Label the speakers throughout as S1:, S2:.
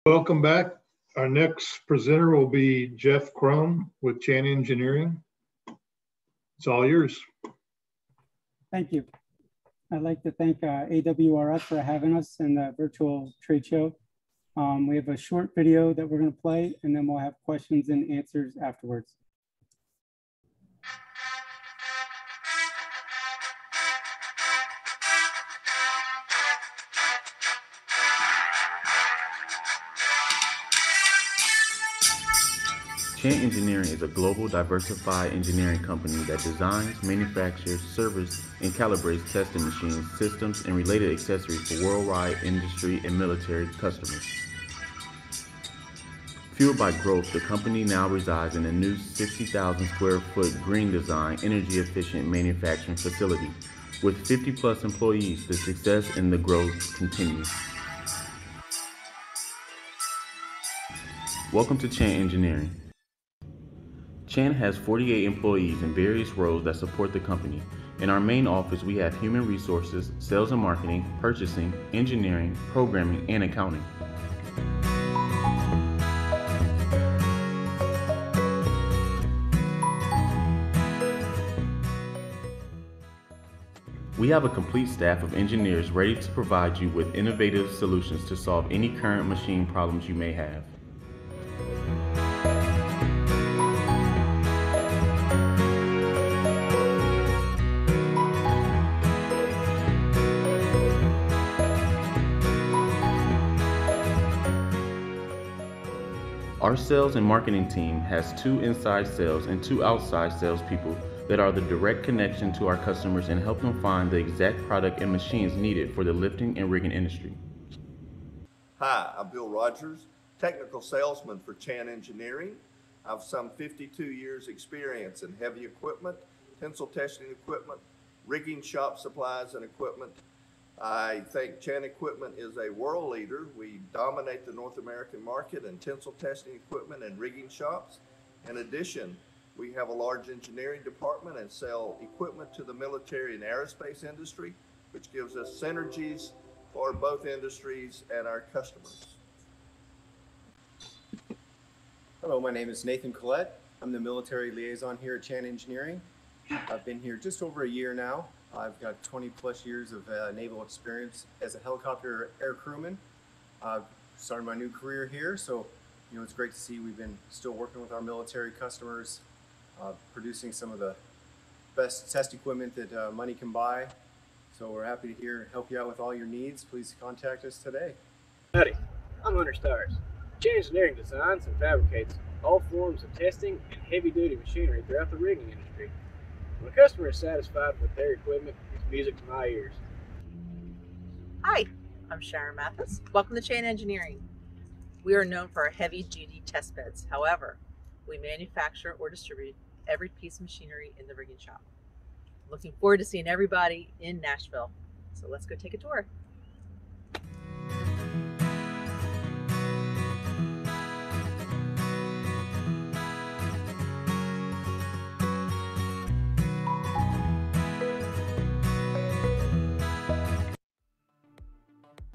S1: Welcome back. Our next presenter will be Jeff Crum with Chant Engineering. It's all yours.
S2: Thank you. I'd like to thank AWRF for having us in the virtual trade show. We have a short video that we're going to play, and then we'll have questions and answers afterwards.
S3: Chant Engineering is a global diversified engineering company that designs, manufactures, services, and calibrates testing machines, systems, and related accessories for worldwide industry and military customers. Fueled by growth, the company now resides in a new 60,000 square foot green design, energy efficient manufacturing facility. With 50 plus employees, the success and the growth continues. Welcome to Chant Engineering. Chant has 48 employees in various roles that support the company. In our main office, we have human resources, sales and marketing, purchasing, engineering, programming, and accounting. We have a complete staff of engineers ready to provide you with innovative solutions to solve any current machine problems you may have. Our sales and marketing team has 2 inside sales and 2 outside salespeople that are the direct connection to our customers and help them find the exact product and machines needed for the lifting and rigging industry.
S4: Hi, I'm Bill Rogers, technical salesman for Chant Engineering. I have some 52 years experience in heavy equipment, tensile testing equipment, rigging shop supplies and equipment. I think Chant Equipment is a world leader. We dominate the North American market in tensile testing equipment and rigging shops. In addition, we have a large engineering department and sell equipment to the military and aerospace industry, which gives us synergies for both industries and our customers.
S5: Hello, my name is Nathan Collette. I'm the military liaison here at Chant Engineering. I've been here just over a year now. I've got 20 plus years of naval experience as a helicopter air crewman. I've started my new career here, so it's great to see we've been still working with our military customers, producing some of the best test equipment that money can buy. So we're happy to help you out with all your needs. Please contact us today.
S6: Howdy, I'm Hunter Stars. Chant Engineering designs and fabricates all forms of testing and heavy-duty machinery throughout the rigging industry. When a customer is satisfied with their equipment, it's music to my ears.
S7: Hi, I'm Sharon Mathis. Welcome to Chant Engineering. We are known for our heavy-duty test beds. However, we manufacture or distribute every piece of machinery in the rigging shop. Looking forward to seeing everybody in Nashville. So let's go take a tour.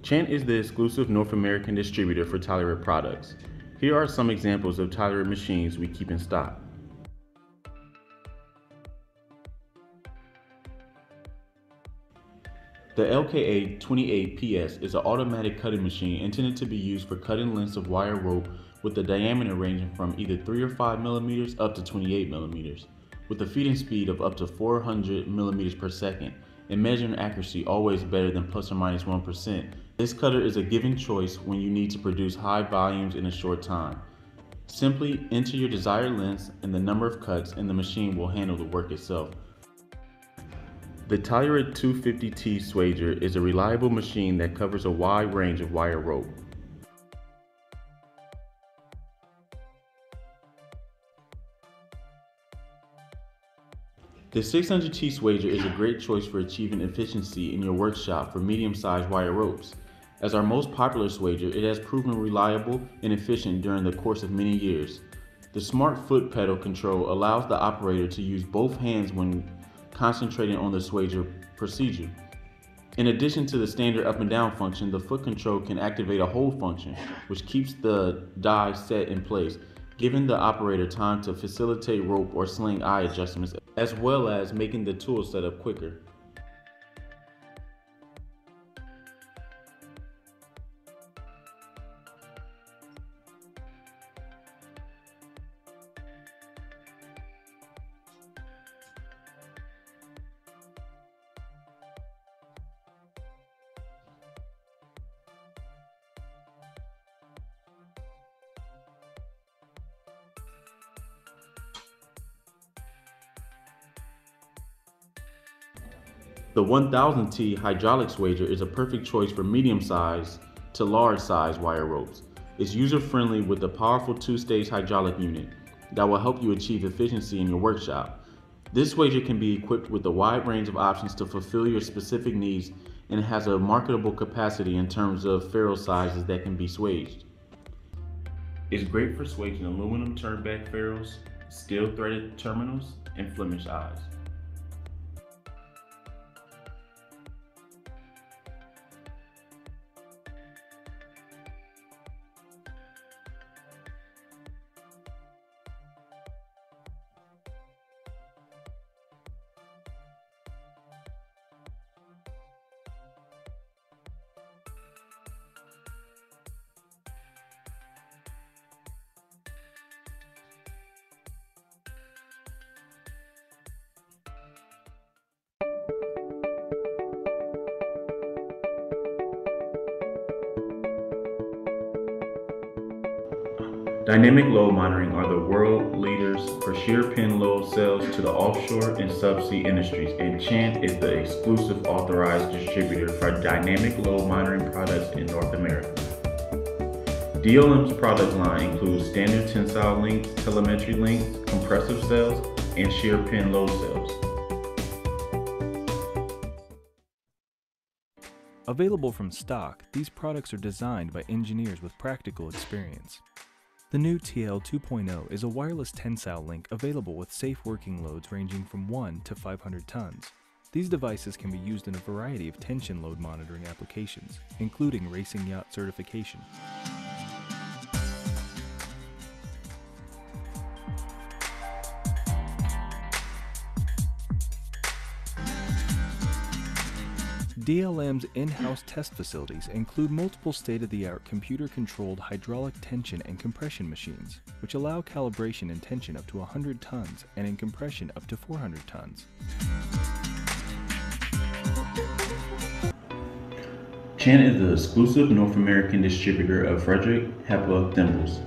S3: Chant is the exclusive North American distributor for Telluride products. Here are some examples of Telluride machines we keep in stock. The LKA 28PS is an automatic cutting machine intended to be used for cutting lengths of wire rope with a diameter ranging from either 3 or 5 millimeters up to 28 millimeters, with a feeding speed of up to 400 millimeters per second, and measuring accuracy always better than plus or minus 1%. This cutter is a given choice when you need to produce high volumes in a short time. Simply enter your desired lengths and the number of cuts, and the machine will handle the work itself. The Telluride 250T Swager is a reliable machine that covers a wide range of wire rope. The 600T Swager is a great choice for achieving efficiency in your workshop for medium-sized wire ropes. As our most popular swager, it has proven reliable and efficient during the course of many years. The smart foot pedal control allows the operator to use both hands when concentrating on the swager procedure. In addition to the standard up and down function, the foot control can activate a hold function, which keeps the die set in place, giving the operator time to facilitate rope or sling eye adjustments, as well as making the tool setup quicker. The 1000T hydraulic swager is a perfect choice for medium-sized to large-size wire ropes. It's user-friendly with a powerful two-stage hydraulic unit that will help you achieve efficiency in your workshop. This swager can be equipped with a wide range of options to fulfill your specific needs, and it has a marketable capacity in terms of ferrule sizes that can be swaged. It's great for swaging aluminum turnback ferrules, steel-threaded terminals, and Flemish eyes. Dynamic load monitoring are the world leaders for shear pin load cells to the offshore and subsea industries, and Chant is the exclusive authorized distributor for dynamic load monitoring products in North America. DLM's product line includes standard tensile links, telemetry links, compressive cells, and shear pin load cells.
S8: Available from stock, these products are designed by engineers with practical experience. The new TL 2.0 is a wireless tensile link available with safe working loads ranging from 1 to 500 tons. These devices can be used in a variety of tension load monitoring applications, including racing yacht certification. DLM's in-house test facilities include multiple state-of-the-art computer-controlled hydraulic tension and compression machines, which allow calibration in tension up to 100 tons and in compression up to 400 tons.
S3: Chant is the exclusive North American distributor of Frederick Hepburn thimbles.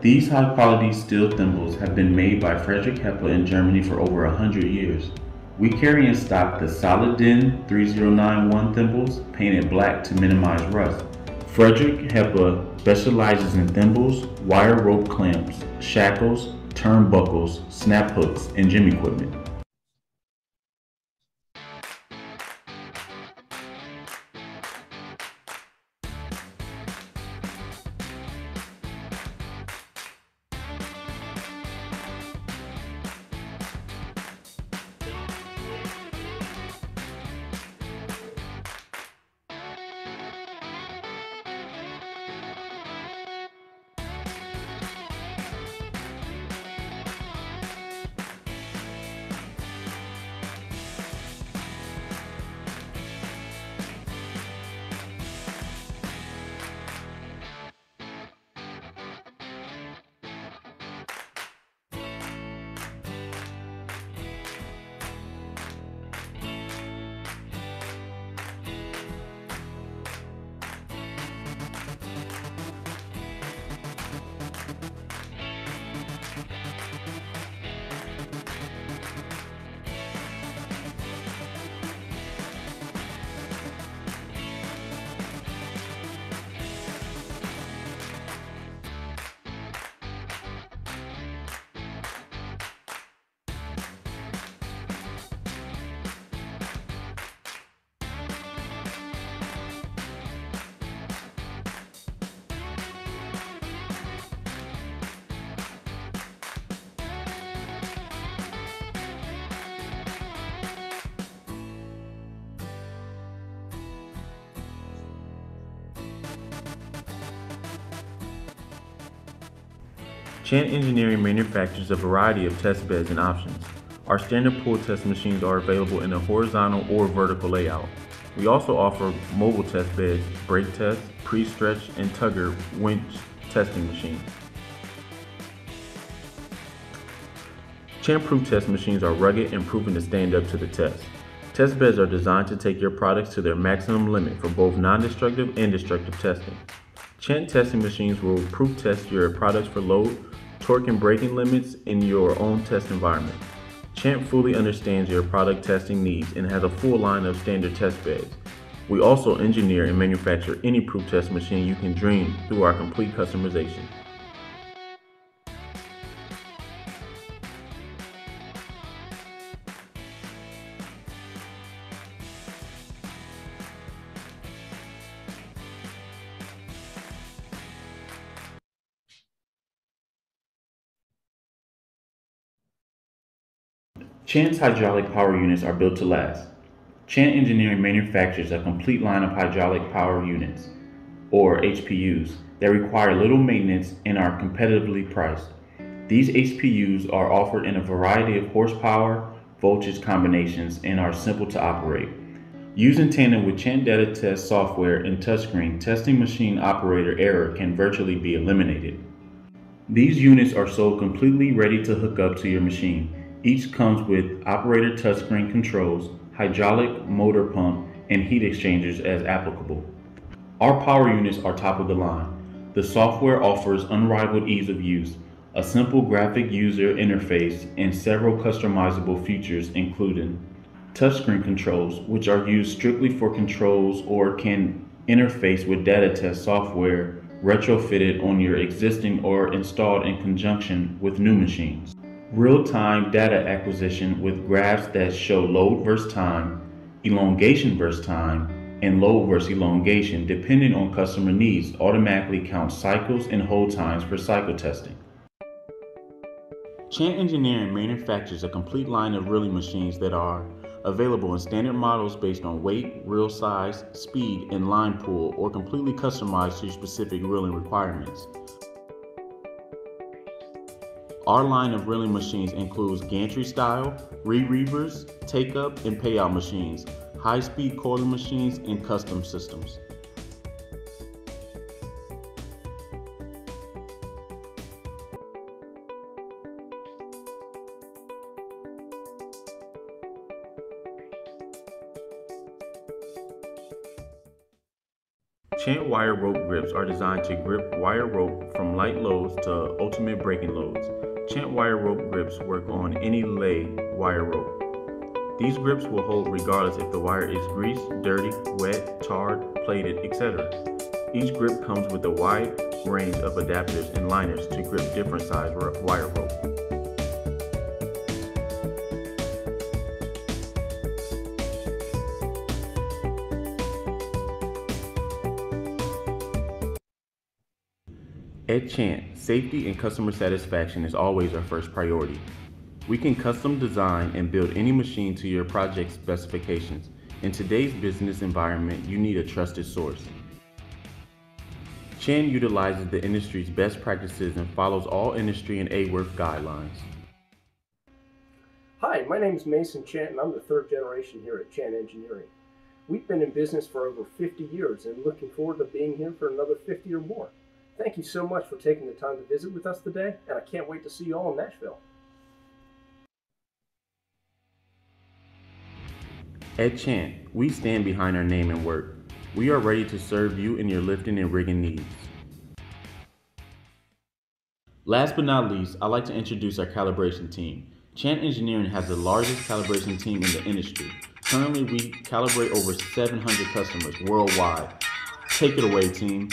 S3: These high-quality steel thimbles have been made by Frederick Hepburn in Germany for over 100 years. We carry in stock the Solid Den 3091 thimbles, painted black to minimize rust. Frederick Hepburn specializes in thimbles, wire rope clamps, shackles, turnbuckles, snap hooks, and gym equipment. Chant Engineering manufactures a variety of test beds and options. Our standard pull test machines are available in a horizontal or vertical layout. We also offer mobile test beds, brake test, pre-stretch, and tugger winch testing machines. Chant-proof test machines are rugged and proven to stand up to the test. Test beds are designed to take your products to their maximum limit for both non-destructive and destructive testing. Chant testing machines will proof test your products for load, torque, and braking limits in your own test environment. Chant fully understands your product testing needs and has a full line of standard test beds. We also engineer and manufacture any proof test machine you can dream through our complete customization. Chant's hydraulic power units are built to last. Chant Engineering manufactures a complete line of hydraulic power units, or HPUs, that require little maintenance and are competitively priced. These HPUs are offered in a variety of horsepower, voltage combinations, and are simple to operate. Used in tandem with Chant Data Test software and touchscreen, testing machine operator error can virtually be eliminated. These units are sold completely ready to hook up to your machine. Each comes with operator touchscreen controls, hydraulic motor pump, and heat exchangers as applicable. Our power units are top of the line. The software offers unrivaled ease of use, a simple graphic user interface, and several customizable features including touchscreen controls, which are used strictly for controls or can interface with data test software retrofitted on your existing or installed in conjunction with new machines. Real-time data acquisition with graphs that show load versus time, elongation versus time, and load versus elongation depending on customer needs automatically count cycles and hold times for cycle testing. Chant Engineering manufactures a complete line of reeling machines that are available in standard models based on weight, reel size, speed, and line pull, or completely customized to your specific reeling requirements. Our line of reeling machines includes gantry style, reevers, take-up, and payout machines, high-speed coiling machines, and custom systems. Chant wire rope grips are designed to grip wire rope from light loads to ultimate braking loads. Chant wire rope grips work on any lay wire rope. These grips will hold regardless if the wire is greased, dirty, wet, tarred, plated, etc. Each grip comes with a wide range of adapters and liners to grip different size wire rope. At Chant, safety and customer satisfaction is always our first priority. We can custom design and build any machine to your project specifications. In today's business environment, you need a trusted source. Chant utilizes the industry's best practices and follows all industry and AWRF guidelines.
S9: Hi, my name is Mason Chant and I'm the third generation here at Chant Engineering. We've been in business for over 50 years and looking forward to being here for another 50 or more. Thank you so much for taking the time to visit with us today, and I can't wait to see you all in Nashville.
S3: At Chant, we stand behind our name and work. We are ready to serve you in your lifting and rigging needs. Last but not least, I'd like to introduce our calibration team. Chant Engineering has the largest calibration team in the industry. Currently, we calibrate over 700 customers worldwide. Take it away, team.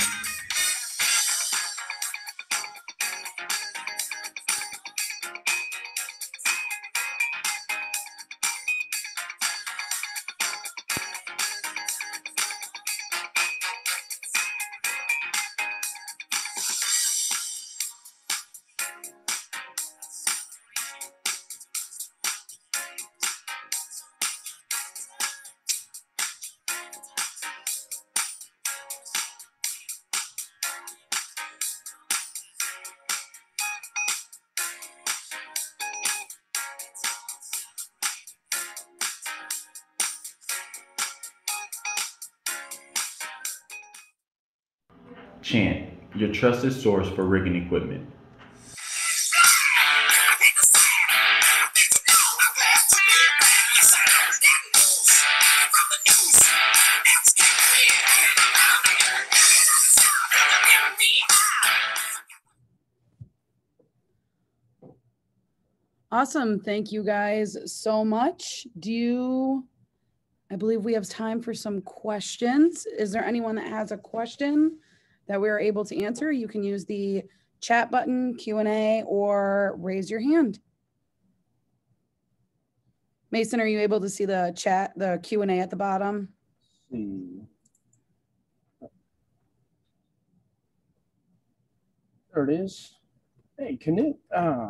S3: Chant, your trusted source for rigging equipment.
S10: Awesome. Thank you guys so much. I believe we have time for some questions. Is there anyone that has a question that we're able to answer? You can use the chat button, Q&A, or raise your hand. Mason, are you able to see the chat, the Q&A at the bottom?
S9: There it is. Hey, Canute,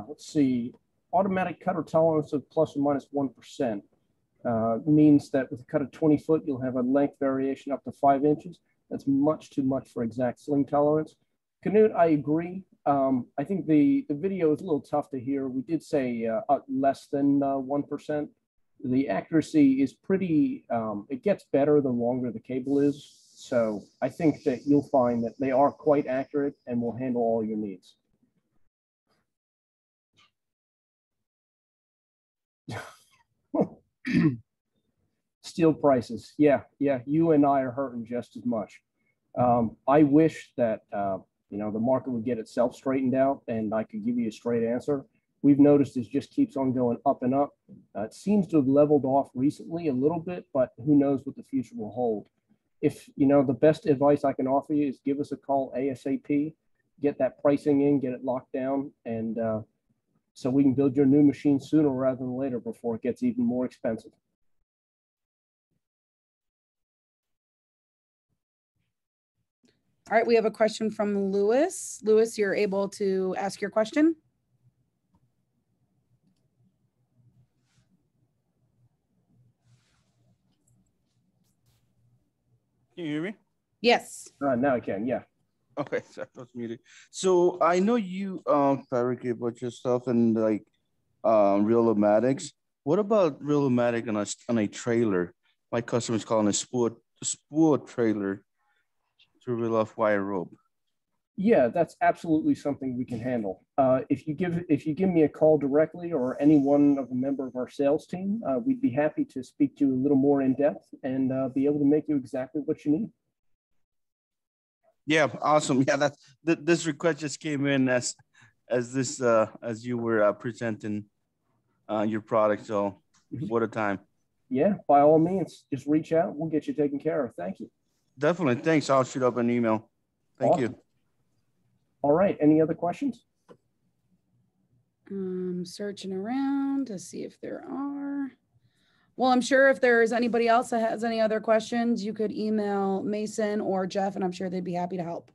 S9: let's see. Automatic cutter tolerance of plus or minus 1% means that with a cut of 20 foot, you'll have a length variation up to 5 inches. That's much too much for exact sling tolerance. Canute, I agree. I think the video is a little tough to hear. We did say less than 1%. The accuracy is pretty, it gets better the longer the cable is. So I think that you'll find that they are quite accurate and will handle all your needs. Steel prices. Yeah. You and I are hurting just as much. I wish that, the market would get itself straightened out and I could give you a straight answer. We've noticed it just keeps on going up and up. It seems to have leveled off recently a little bit, but who knows what the future will hold. If, the best advice I can offer you is give us a call ASAP, get that pricing in, get it locked down, and so we can build your new machine sooner rather than later before it gets even more expensive.
S10: All right, we have a question from Lewis. Lewis, you're able to ask your question.
S11: Can you hear me?
S10: Yes.
S9: Now I can, yeah.
S11: Okay, so I was muted. So I know you fabricate a bunch of stuff and like reel-o-matics. What about reel-o-matic on a trailer? My customers call it a spool trailer to reel off wire rope.
S9: Yeah, that's absolutely something we can handle. If you give me a call directly or any one of a member of our sales team, we'd be happy to speak to you a little more in depth and be able to make you exactly what you need.
S11: Yeah, awesome. Yeah, this request just came in as you were presenting your product. So what a time.
S9: Yeah, by all means, just reach out. We'll get you taken care of. Thank you.
S11: Definitely. Thanks. I'll shoot up an email. Thank you.
S9: All right. Any other questions?
S10: Searching around to see if there are. Well, I'm sure if there's anybody else that has any other questions, you could email Mason or Jeff, and I'm sure they'd be happy to help.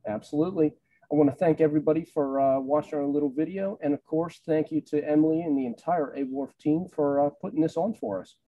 S9: Absolutely. I want to thank everybody for watching our little video. And of course, thank you to Emily and the entire AWRF team for putting this on for us.